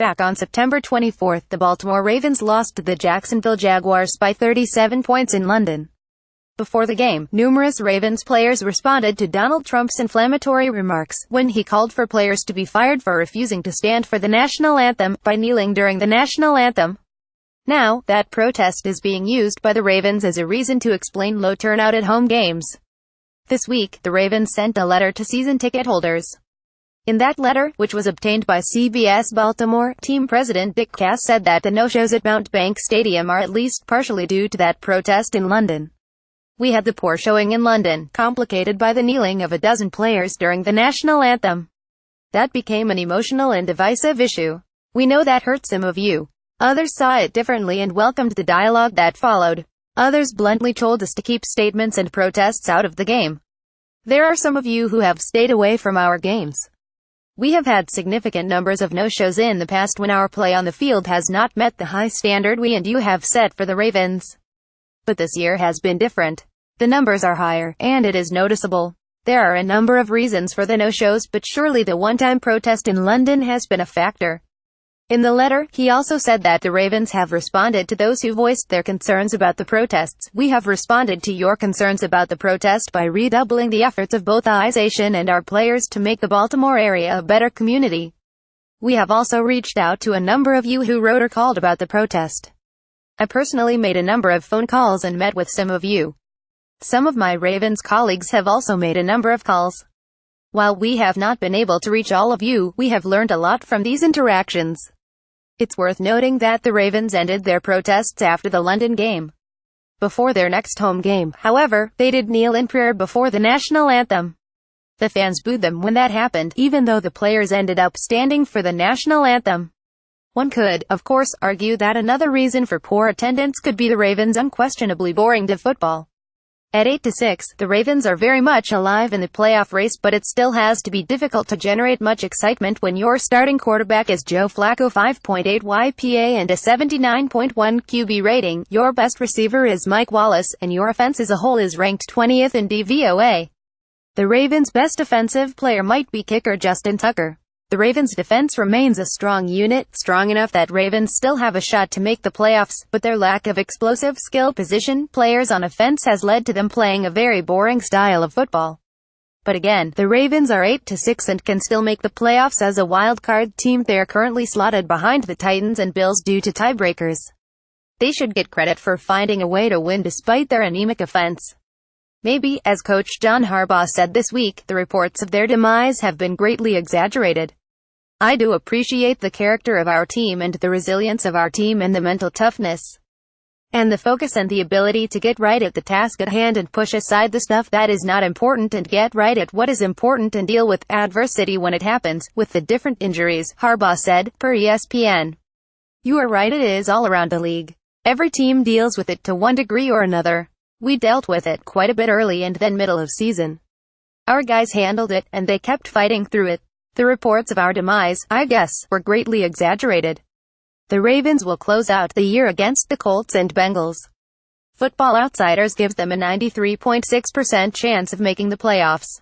Back on September 24, the Baltimore Ravens lost to the Jacksonville Jaguars by 37 points in London. Before the game, numerous Ravens players responded to Donald Trump's inflammatory remarks, when he called for players to be fired for refusing to stand for the national anthem, by kneeling during the national anthem. Now, that protest is being used by the Ravens as a reason to explain low turnout at home games. This week, the Ravens sent a letter to season ticket holders. In that letter, which was obtained by CBS Baltimore, team president Dick Cass said that the no-shows at Mount Bank Stadium are at least partially due to that protest in London. We had the poor showing in London, complicated by the kneeling of a dozen players during the national anthem. That became an emotional and divisive issue. We know that hurt some of you. Others saw it differently and welcomed the dialogue that followed. Others bluntly told us to keep statements and protests out of the game. There are some of you who have stayed away from our games. We have had significant numbers of no-shows in the past when our play on the field has not met the high standard we and you have set for the Ravens. But this year has been different. The numbers are higher, and it is noticeable. There are a number of reasons for the no-shows, but surely the one-time protest in London has been a factor. In the letter, he also said that the Ravens have responded to those who voiced their concerns about the protests. We have responded to your concerns about the protest by redoubling the efforts of both the organization and our players to make the Baltimore area a better community. We have also reached out to a number of you who wrote or called about the protest. I personally made a number of phone calls and met with some of you. Some of my Ravens colleagues have also made a number of calls. While we have not been able to reach all of you, we have learned a lot from these interactions. It's worth noting that the Ravens ended their protests after the London game. Before their next home game, however, they did kneel in prayer before the national anthem. The fans booed them when that happened, even though the players ended up standing for the national anthem. One could, of course, argue that another reason for poor attendance could be the Ravens' unquestionably boring football. At 8-6, the Ravens are very much alive in the playoff race, but it still has to be difficult to generate much excitement when your starting quarterback is Joe Flacco, 5.8 YPA and a 79.1 QB rating, your best receiver is Mike Wallace, and your offense as a whole is ranked 20th in DVOA. The Ravens' best offensive player might be kicker Justin Tucker. The Ravens' defense remains a strong unit, strong enough that Ravens still have a shot to make the playoffs, but their lack of explosive skill position players on offense has led to them playing a very boring style of football. But again, the Ravens are 8-6 and can still make the playoffs as a wild-card team. They are currently slotted behind the Titans and Bills due to tiebreakers. They should get credit for finding a way to win despite their anemic offense. Maybe, as Coach John Harbaugh said this week, the reports of their demise have been greatly exaggerated. I do appreciate the character of our team and the resilience of our team and the mental toughness and the focus and the ability to get right at the task at hand and push aside the stuff that is not important and get right at what is important and deal with adversity when it happens, with the different injuries, Harbaugh said, per ESPN. You are right, it is all around the league. Every team deals with it to one degree or another. We dealt with it quite a bit early and then middle of season. Our guys handled it, and they kept fighting through it. The reports of our demise, I guess, were greatly exaggerated. The Ravens will close out the year against the Colts and Bengals. Football Outsiders gives them a 93.6% chance of making the playoffs.